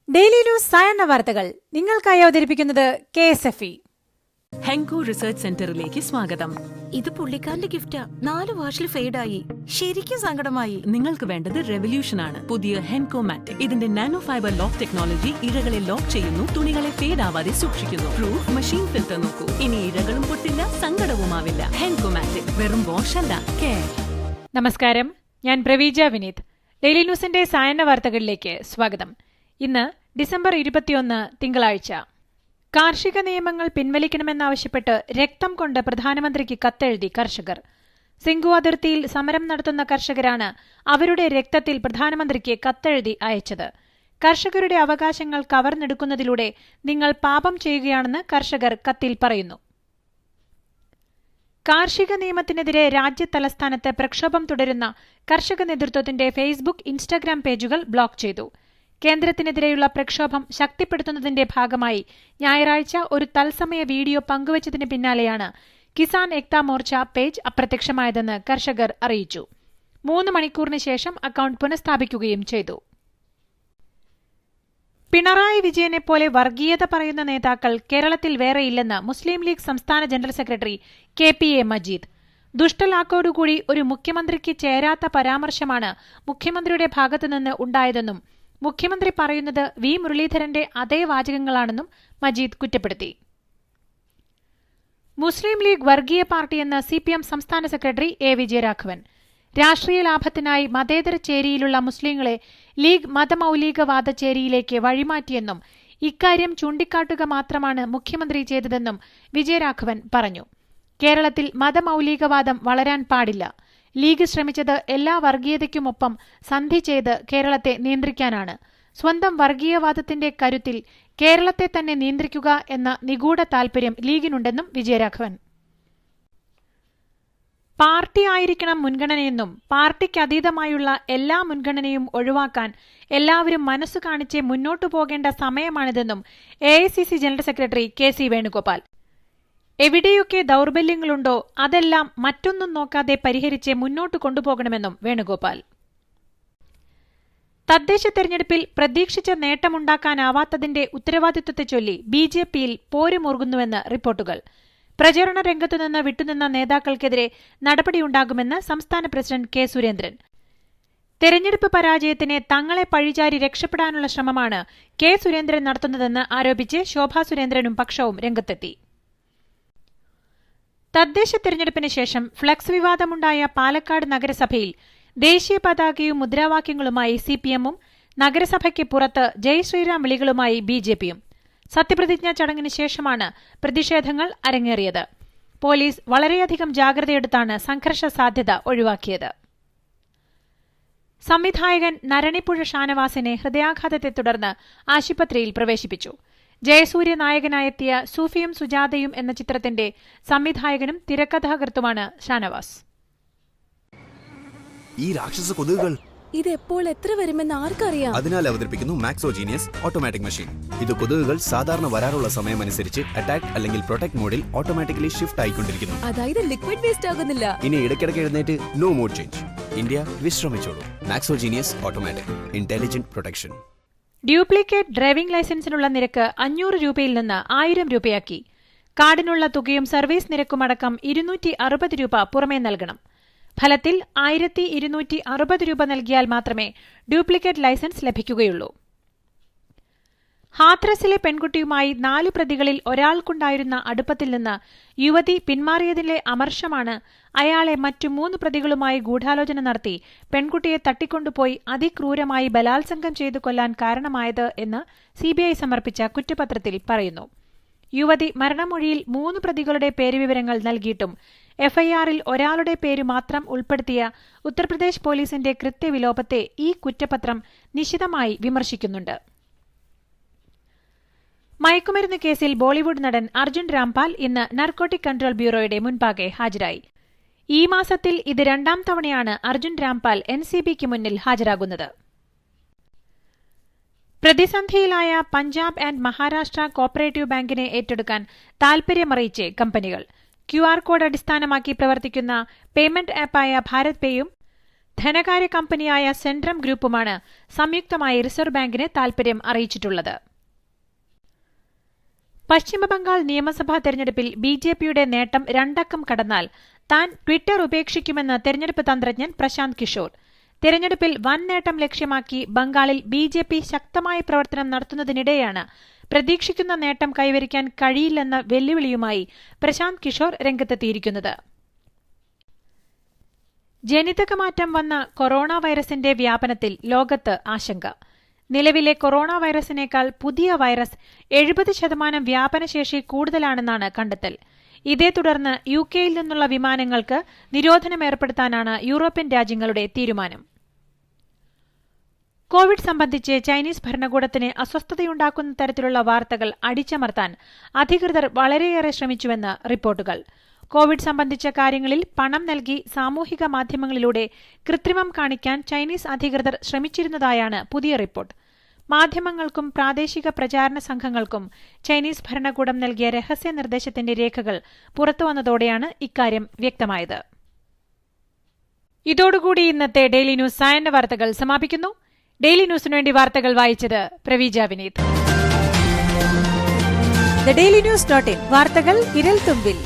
Daily news സായന്ന വാർത്തകൾ നിങ്ങൾക്കായി അവതരിപ്പിക്കുന്നത് KSFE. ഹെങ്കോ റിസർച്ച് സെന്ററിലേക്ക് സ്വാഗതം. ഇത് പുള്ളിക്കാരന്റെ ഗിഫ്റ്റാ. 4 വാഷിൽ ഫെയ്ഡായി. ശരിക്കും സങ്കടമായി. നിങ്ങൾക്ക് വേണ്ടത് റെവല്യൂഷൻ ആണ്. പുതിയ ഹെൻകോ മാറ്റിക്. ഇതിന്റെ നാനോ ഫൈബർ ലോക്ക് ടെക്നോളജി ഇഴകളെ ലോക്ക് ചെയ്യുന്നു, തുണികളെ ഫേഡ് ആവാതെ സൂക്ഷിക്കുന്നു. പ്രൂഫ് മെഷീൻ ഫിൽറ്റർ നോക്കൂ. ഇനി ഇഴകളും പൊട്ടില്ല, സങ്കടവുമാവില്ല. ഹെൻകോ മാറ്റിക് വെറും വാഷ് അല്ല, കെയർ. നമസ്കാരം, ഞാൻ പ്രവീജ വിനീത്. ഡെയിലി ന്യൂസിന്റെ സായന്ന വാർത്തകളിലേക്ക് സ്വാഗതം. ഇന്ന് ഡിസംബർ 21 തിങ്കളാഴ്ച. കാർഷിക നിയമങ്ങൾ പിൻവലിക്കണമെന്നാവശ്യപ്പെട്ട് രക്തം കൊണ്ട് പ്രധാനമന്ത്രിക്ക് കത്തെഴുതി കർഷകർ. സിംഗു അതിർത്തിയിൽ സമരം നടത്തുന്ന കർഷകരാണ് അവരുടെ രക്തത്തിൽ പ്രധാനമന്ത്രിക്ക് കത്തെഴുതി അയച്ചത്. കർഷകരുടെ അവകാശങ്ങൾ കവർന്നെടുക്കുന്നതിലൂടെ നിങ്ങൾ പാപം ചെയ്യുകയാണെന്ന് കർഷകർ കത്തിൽ പറയുന്നു. കാർഷിക നിയമത്തിനെതിരെ രാജ്യതലസ്ഥാനത്ത് പ്രക്ഷോഭം തുടരുന്ന കർഷക നേതൃത്വത്തിന്റെ ഫേസ്ബുക്ക്, ഇൻസ്റ്റഗ്രാം പേജുകൾ ബ്ലോക്ക് ചെയ്തു. കേന്ദ്രത്തിനെതിരെയുള്ള പ്രക്ഷോഭം ശക്തിപ്പെടുത്തുന്നതിന്റെ ഭാഗമായി ഞായറാഴ്ച ഒരു തത്സമയ വീഡിയോ പങ്കുവച്ചതിന് പിന്നാലെയാണ് കിസാൻ ഏക്താ മോർച്ച പേജ് അപ്രത്യക്ഷമായതെന്ന് കർഷകർ അറിയിച്ചു. 3 മണിക്കൂറിന് ശേഷം അക്കൌണ്ട് പുനഃസ്ഥാപിക്കുകയും ചെയ്തു. പിണറായി വിജയനെപ്പോലെ വർഗീയത പറയുന്ന നേതാക്കൾ കേരളത്തിൽ വേറെയില്ലെന്ന് മുസ്ലിം ലീഗ് സംസ്ഥാന ജനറൽ സെക്രട്ടറി KPA മജീദ്. ദുഷ്ടലാക്കോടുകൂടി ഒരു മുഖ്യമന്ത്രിക്ക് ചേരാത്ത പരാമർശമാണ് മുഖ്യമന്ത്രിയുടെ ഭാഗത്തുനിന്ന് ഉണ്ടായതെന്നും മുഖ്യമന്ത്രി പറയുന്നത് വി മുരളീധരന്റെ അതേ വാചകങ്ങളാണെന്നും മജീദ് കുറ്റപ്പെടുത്തി. മുസ്ലിം ലീഗ് വർഗീയ പാർട്ടിയെന്ന് CPM സംസ്ഥാന സെക്രട്ടറി A. വിജയരാഘവൻ. രാഷ്ട്രീയ ലാഭത്തിനായി മതേതര ചേരിയിലുള്ള മുസ്ലിങ്ങളെ ലീഗ് മതമൌലികവാദ ചേരിയിലേക്ക് വഴിമാറ്റിയെന്നും ഇക്കാര്യം ചൂണ്ടിക്കാട്ടുക മാത്രമാണ് മുഖ്യമന്ത്രി ചെയ്തതെന്നും വിജയരാഘവൻ പറഞ്ഞു. കേരളത്തിൽ മതമൌലികവാദം വളരാൻ പാടില്ല. ലീഗ് ശ്രമിച്ചത് എല്ലാ വർഗീയതയ്ക്കുമൊപ്പം സന്ധി ചെയ്ത് കേരളത്തെ നിയന്ത്രിക്കാനാണ്. സ്വന്തം വർഗീയവാദത്തിന്റെ കരുത്തിൽ കേരളത്തെ തന്നെ നിയന്ത്രിക്കുക എന്ന നിഗൂഢ താൽപര്യം ലീഗിനുണ്ടെന്നും വിജയരാഘവൻ. പാർട്ടി ആയിരിക്കണം മുൻഗണനയെന്നും പാർട്ടിക്കതീതമായുള്ള എല്ലാ മുൻഗണനയും ഒഴിവാക്കാൻ എല്ലാവരും മനസ്സു കാണിച്ച് മുന്നോട്ടു പോകേണ്ട സമയമാണിതെന്നും AICC general secretary KC Venugopal. എവിടെയൊക്കെ ദൌർബല്യങ്ങളുണ്ടോ അതെല്ലാം മറ്റൊന്നും നോക്കാതെ പരിഹരിച്ച് മുന്നോട്ട് കൊണ്ടുപോകണമെന്നും വേണുഗോപാൽ. തദ്ദേശ തെരഞ്ഞെടുപ്പിൽ പ്രതീക്ഷിച്ച നേട്ടമുണ്ടാക്കാനാവാത്തതിന്റെ ഉത്തരവാദിത്വത്തെ ചൊല്ലി BJPയിൽ പോരുമുറുകുന്നുവെന്ന് റിപ്പോർട്ടുകൾ. പ്രചരണ രംഗത്തുനിന്ന് വിട്ടുനിന്ന നേതാക്കൾക്കെതിരെ നടപടിയുണ്ടാകുമെന്ന് സംസ്ഥാന പ്രസിഡന്റ് K. സുരേന്ദ്രൻ. തെരഞ്ഞെടുപ്പ് പരാജയത്തിന് തങ്ങളെ പഴിചാരി രക്ഷപ്പെടാനുള്ള ശ്രമമാണ് K. സുരേന്ദ്രൻ നടത്തുന്നതെന്ന് ആരോപിച്ച് ശോഭാ സുരേന്ദ്രനും പക്ഷവും രംഗത്തെത്തി. തദ്ദേശ തെരഞ്ഞെടുപ്പിന് ശേഷം ഫ്ലക്സ് വിവാദമുണ്ടായ പാലക്കാട് നഗരസഭയിൽ ദേശീയ പതാകയും മുദ്രാവാക്യങ്ങളുമായി CPMഉം നഗരസഭയ്ക്ക് പുറത്ത് ജയ് ശ്രീറാം വിളികളുമായി BJPയും. സത്യപ്രതിജ്ഞാ ചടങ്ങിന് ശേഷമാണ് പ്രതിഷേധങ്ങൾ അരങ്ങേറിയത്. പോലീസ് വളരെയധികം ജാഗ്രതയെടുത്താണ് സംഘർഷ സാധ്യത ഒഴിവാക്കിയത്. സംവിധായകൻ നരണിപ്പുഴ ഷാനവാസിനെ ഹൃദയാഘാതത്തെ തുടർന്ന് ആശുപത്രിയിൽ പ്രവേശിപ്പിച്ചു. ജയസൂര്യ നായകനായെത്തിയ സൂഫിയും സുജാതയും എന്ന ചിത്രത്തിന്റെ സംവിധായകനും തിരക്കഥാകൃത്തുമാണ് ഷാനവാസ്. ഈ രാക്ഷസ കൊതുകുകൾ ഇത് എപ്പോൾ എത്ര വരുമെന്ന് ആർക്കറിയാം. അതിനാൽ അവതരിപ്പിക്കുന്നു മാക്സോജീനിയസ് ഓട്ടോമാറ്റിക് മെഷീൻ. ഇത് കൊതുകുകൾ സാധാരണ വരാറുള്ള സമയമനുസരിച്ച് അറ്റാക്ക് അല്ലെങ്കിൽ പ്രൊട്ടക്ട് മോഡിൽ ഓട്ടോമാറ്റിക്കലി ഷിഫ്റ്റ് ആയിക്കൊണ്ടിരിക്കുന്നു. അതായത് ലിക്വിഡ് വേസ്റ്റ് ആകുന്നില്ല. ഇനി ഇടയ്ക്കിടയ്ക്ക് എഴുന്നേറ്റ് നോ മോഡ് ചേഞ്ച്. ഇന്ത്യ വിശ്രമിച്ചോളൂ. Maxo Genius automatic intelligent protection. Duplicate driving ലൈസൻസിനുള്ള നിരക്ക് 500 രൂപയിൽ നിന്ന് 1000 രൂപയാക്കി. കാർഡിനുള്ള തുകയും സർവീസ് നിരക്കുമടക്കം 260 രൂപ പുറമേ നൽകണം. ഫലത്തിൽ 1260 രൂപ നൽകിയാൽ മാത്രമേ ഡ്യൂപ്ലിക്കേറ്റ് ലൈസൻസ് ലഭിക്കുകയുള്ളൂ. ഹാത്രസിലെ പെൺകുട്ടിയുമായി 4 പ്രതികളിൽ ഒരാൾക്കുണ്ടായിരുന്ന അടുപ്പത്തിൽ നിന്ന് യുവതി പിന്മാറിയതിലെ അമർഷമാണ് അയാളെ മറ്റു 3 പ്രതികളുമായി ഗൂഢാലോചന നടത്തി പെൺകുട്ടിയെ തട്ടിക്കൊണ്ടുപോയി അതിക്രൂരമായി ബലാത്സംഗം ചെയ്തു കൊല്ലാൻ കാരണമായത് എന്ന് CBI സമർപ്പിച്ച കുറ്റപത്രത്തിൽ പറയുന്നു. യുവതി മരണമൊഴിയിൽ 3 പ്രതികളുടെ പേരുവിവരങ്ങൾ നൽകിയിട്ടും FIRൽ ഒരാളുടെ പേര് മാത്രം ഉൾപ്പെടുത്തിയ ഉത്തർപ്രദേശ് പോലീസിന്റെ കൃത്യവിലോപത്തെ ഈ കുറ്റപത്രം നിശിതമായി വിമർശിക്കുന്നുണ്ട്. മയക്കുമരുന്ന് കേസിൽ ബോളിവുഡ് നടൻ അർജുൻ രാംപാൽ ഇന്ന് നാർക്കോട്ടിക് കൺട്രോൾ ബ്യൂറോയുടെ മുൻപാകെ ഹാജരായി. ഈ മാസത്തിൽ ഇത് 2ാം തവണയാണ് അർജുൻ രാംപാൽ NCBക്ക് മുന്നിൽ ഹാജരാകുന്നത്. പ്രതിസന്ധിയിലായ പഞ്ചാബ് ആൻഡ് മഹാരാഷ്ട്ര കോപ്പറേറ്റീവ് ബാങ്കിനെ ഏറ്റെടുക്കാൻ താൽപര്യമറിയിച്ച് കമ്പനികൾ. QR കോഡ് അടിസ്ഥാനമാക്കി പ്രവർത്തിക്കുന്ന പേയ്മെന്റ് ആപ്പായ ഭാരത് പേയും ധനകാര്യ കമ്പനിയായ സെൻട്രം ഗ്രൂപ്പുമാണ് സംയുക്തമായി റിസർവ് ബാങ്കിന് താൽപര്യം അറിയിച്ചിട്ടുള്ളത്. പശ്ചിമബംഗാൾ നിയമസഭാ തെരഞ്ഞെടുപ്പിൽ ബിജെപിയുടെ നേട്ടം 2 അക്കം കടന്നാൽ താൻ ട്വിറ്റർ ഉപേക്ഷിക്കുമെന്ന് തെരഞ്ഞെടുപ്പ് തന്ത്രജ്ഞൻ പ്രശാന്ത് കിഷോർ. തെരഞ്ഞെടുപ്പിൽ വൻ നേട്ടം ലക്ഷ്യമാക്കി ബംഗാളിൽ ബിജെപി ശക്തമായ പ്രവർത്തനം നടത്തുന്നതിനിടെയാണ് പ്രതീക്ഷിക്കുന്ന നേട്ടം കൈവരിക്കാൻ കഴിയില്ലെന്ന വെല്ലുവിളിയുമായി പ്രശാന്ത് കിഷോർ രംഗത്തെത്തിയിരിക്കുന്നത്. ജനിതകമാറ്റം വന്ന കൊറോണ വൈറസിന്റെ വ്യാപനത്തിൽ ലോകത്ത് ആശങ്ക. നിലവിലെ കൊറോണ വൈറസിനേക്കാൾ പുതിയ വൈറസ് 70% വ്യാപനശേഷി കൂടുതലാണെന്നാണ് കണ്ടെത്തൽ. ഇതേ തുടർന്ന് യുകെയിൽ നിന്നുള്ള വിമാനങ്ങൾക്ക് നിരോധനം ഏർപ്പെടുത്താനാണ് യൂറോപ്യൻ രാജ്യങ്ങളുടെ തീരുമാനം. കോവിഡ് സംബന്ധിച്ച് ചൈനീസ് ഭരണകൂടത്തിന് അസ്വസ്ഥതയുണ്ടാക്കുന്ന തരത്തിലുള്ള വാർത്തകൾ അടിച്ചമർത്താൻ അധികൃതർ വളരെയേറെ ശ്രമിച്ചുവെന്ന് റിപ്പോർട്ടുകൾ. കോവിഡ് സംബന്ധിച്ച കാര്യങ്ങളിൽ പണം നൽകി സാമൂഹിക മാധ്യമങ്ങളിലൂടെ കൃത്രിമം കാണിക്കാൻ ചൈനീസ് അധികൃതർ ശ്രമിച്ചിരുന്നതായാണ് പുതിയ റിപ്പോർട്ട്. മാധ്യമങ്ങൾക്കും പ്രാദേശിക പ്രചാരണ സംഘങ്ങൾക്കും ചൈനീസ് ഭരണകൂടം നൽകിയ രഹസ്യ നിർദ്ദേശത്തിന്റെ രേഖകൾ പുറത്തുവന്നതോടെയാണ് ഇക്കാര്യം വ്യക്തമായത്. ഇതോടുകൂടി ഇന്നത്തെ ഡെയിലി ന്യൂസ് സായന്ന വാർത്തകൾ സമാപിക്കുന്നു. ഡെയിലി ന്യൂസിനുവേണ്ടി വാർത്തകൾ വായിച്ചത് Praveeja Vineeth. The Daily News.in വാർത്തകൾ വിരൽ തുമ്പിൽ.